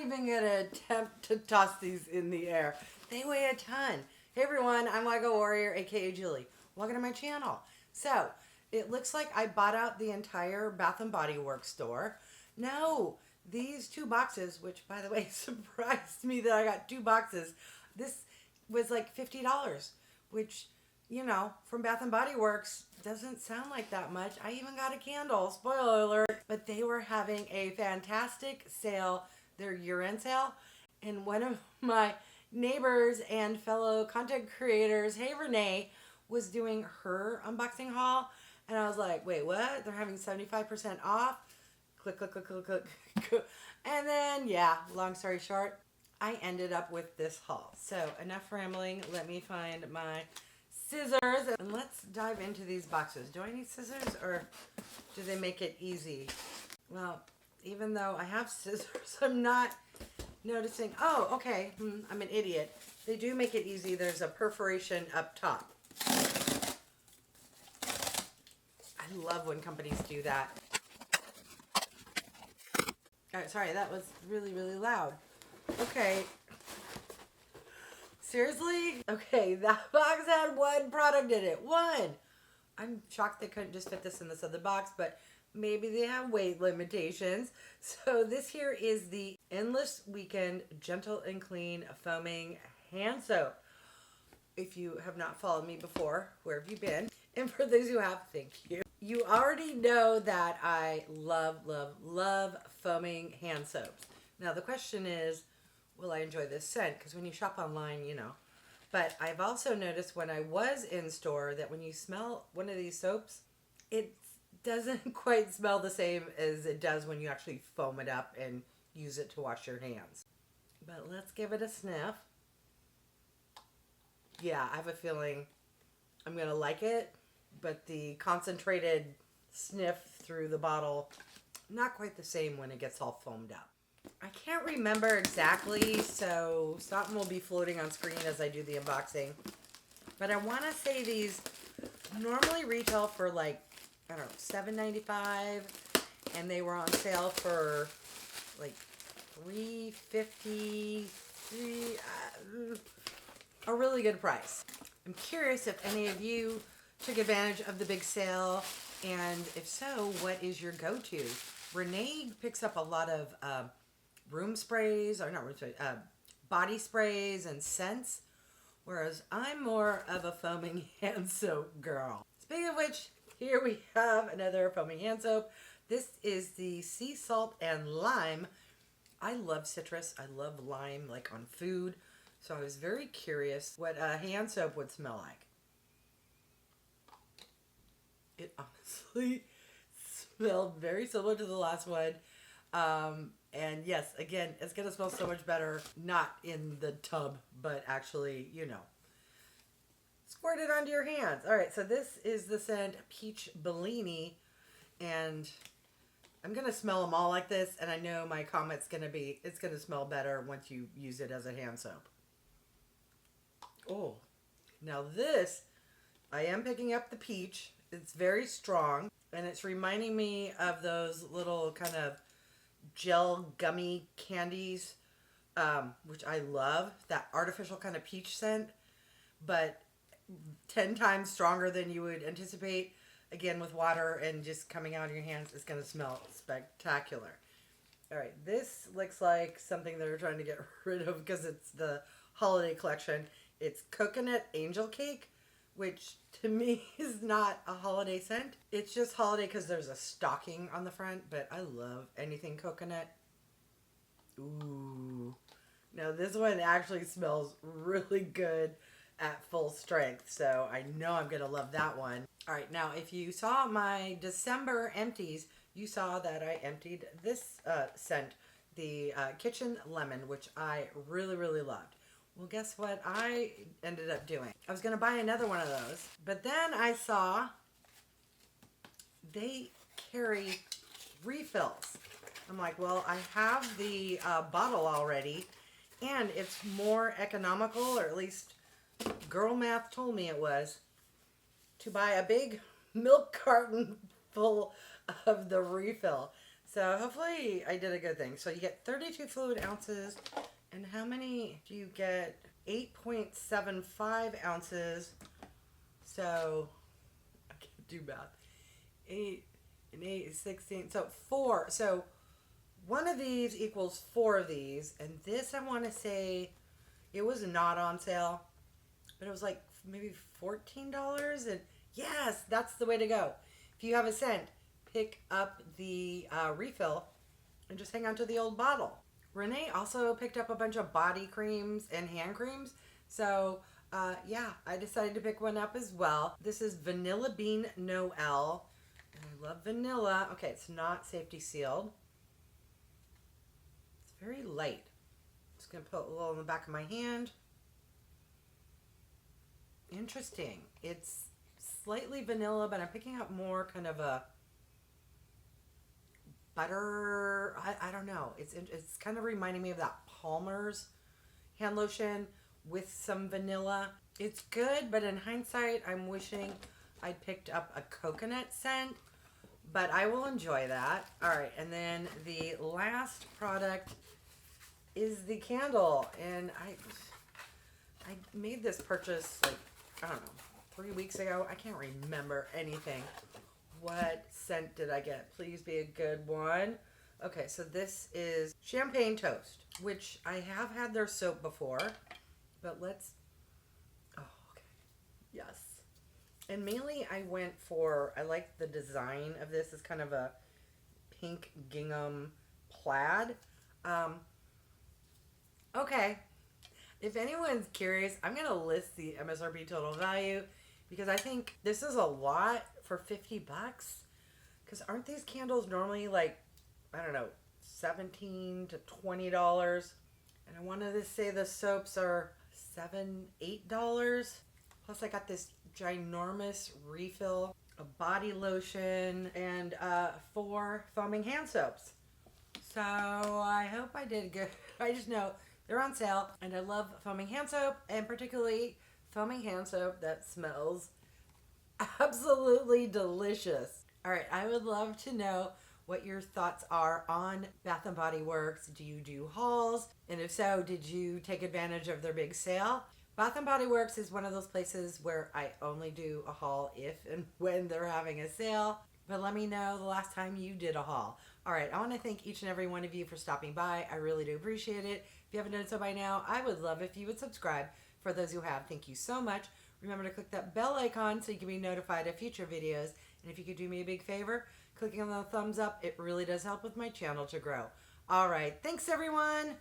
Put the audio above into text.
even going to attempt to toss these in the air. They weigh a ton. Hey everyone, I'm wygowarrior, aka Julie. Welcome to my channel. So, it looks like I bought out the entire Bath and Body Works store. No, these 2 boxes, which by the way surprised me that I got 2 boxes. This was like $50, which, you know, from Bath and Body Works doesn't sound like that much. I even got a candle, spoiler alert. But they were having a fantastic sale, their year-end sale. And one of my neighbors and fellow content creators, hey Renee, was doing her unboxing haul. And I was like, wait, what? They're having 75% off? Click, click, click, click, click. And then, yeah, long story short, I ended up with this haul. So enough rambling. Let me find my scissors and let's dive into these boxes. Do I need scissors or do they make it easy? Well, even though I have scissors, I'm not noticing. Oh, okay. I'm an idiot. They do make it easy. There's a perforation up top. I love when companies do that. Oh, sorry, that was really, really loud. Okay. Seriously? Okay, that box had 1 product in it. 1! I'm shocked they couldn't just fit this in this other box, but maybe they have weight limitations. So this here is the Endless Weekend Gentle and Clean Foaming Hand Soap. If you have not followed me before, where have you been? And for those who have, thank you. You already know that I love, love, love foaming hand soaps. Now the question is, will I enjoy this scent? Because when you shop online, you know. But I've also noticed when I was in store that when you smell one of these soaps, it doesn't quite smell the same as it does when you actually foam it up and use it to wash your hands. But let's give it a sniff. Yeah, I have a feeling I'm going to like it, but the concentrated sniff through the bottle, not quite the same when it gets all foamed up. I can't remember exactly, so something will be floating on screen as I do the unboxing. But I want to say these normally retail for like, I don't know, $7.95, and they were on sale for like $3.50, a really good price. I'm curious if any of you took advantage of the big sale, and if so, what is your go-to? Renee picks up a lot of room sprays, or not room sprays, body sprays and scents, whereas I'm more of a foaming hand soap girl. Speaking of which, here we have another foaming hand soap. This is the Sea Salt and Lime. I love citrus. I love lime, like on food. So I was very curious what a hand soap would smell like. It honestly smelled very similar to the last one. And yes, again, it's going to smell so much better, not in the tub, but actually, you know, squirt it onto your hands. All right, so this is the scent Peach Bellini, and I'm going to smell them all like this, and I know my comment's going to be, it's going to smell better once you use it as a hand soap. Oh, now this, I am picking up the peach. It's very strong, and it's reminding me of those little kind of gel gummy candies, which I love. That artificial kind of peach scent, but 10 times stronger than you would anticipate. Again, with water and just coming out of your hands, it's going to smell spectacular. All right, this looks like something they're trying to get rid of because it's the holiday collection. It's Coconut Angel Cake, which to me is not a holiday scent. It's just holiday because there's a stocking on the front, but I love anything coconut. Ooh. Now this one actually smells really good at full strength, so I know I'm going to love that one. All right, now if you saw my December empties, you saw that I emptied this scent, the Kitchen Lemon, which I really, really loved. Well, guess what I ended up doing? I was going to buy another one of those, but then I saw they carry refills. I'm like, well, I have the bottle already, and it's more economical, or at least girl math told me it was, to buy a big milk carton full of the refill. So hopefully I did a good thing. So you get 32 fluid ounces. And how many do you get? 8.75 ounces. So I can't do math. 8 and 8 is 16. So 4. So one of these equals 4 of these. And this, I want to say, it was not on sale. But it was like maybe $14. And yes, that's the way to go. If you have a cent, pick up the refill and just hang on to the old bottle. Renee also picked up a bunch of body creams and hand creams. So, yeah, I decided to pick one up as well. This is Vanilla Bean Noel. And I love vanilla. Okay, it's not safety sealed. It's very light. Just going to put a little in the back of my hand. Interesting. It's slightly vanilla, but I'm picking up more kind of a butter. I don't know. It's kind of reminding me of that Palmer's hand lotion with some vanilla. It's good, but in hindsight, I'm wishing I'd picked up a coconut scent, but I will enjoy that. All right, and then the last product is the candle, and I made this purchase like, I don't know, 3 weeks ago. I can't remember anything. What scent did I get? Please be a good one. Okay, so this is Champagne Toast, which I have had their soap before, but let's, oh, okay, yes. And mainly I like the design of this. It's kind of a pink gingham plaid. Okay, if anyone's curious, I'm going to list the MSRP total value because I think this is a lot for $50. Because aren't these candles normally like, I don't know, $17 to $20? And I wanted to say the soaps are $7, $8. Plus I got this ginormous refill of body lotion and 4 foaming hand soaps. So I hope I did good. I just know they're on sale, and I love foaming hand soap, and particularly foaming hand soap that smells absolutely delicious. All right, I would love to know what your thoughts are on Bath & Body Works. Do you do hauls? And if so, did you take advantage of their big sale? Bath & Body Works is one of those places where I only do a haul if and when they're having a sale. But let me know the last time you did a haul. All right, I want to thank each and every one of you for stopping by. I really do appreciate it. If you haven't done so by now, I would love if you would subscribe. For those who have, thank you so much. Remember to click that bell icon so you can be notified of future videos. And if you could do me a big favor, clicking on the thumbs up, it really does help with my channel to grow. All right, thanks everyone.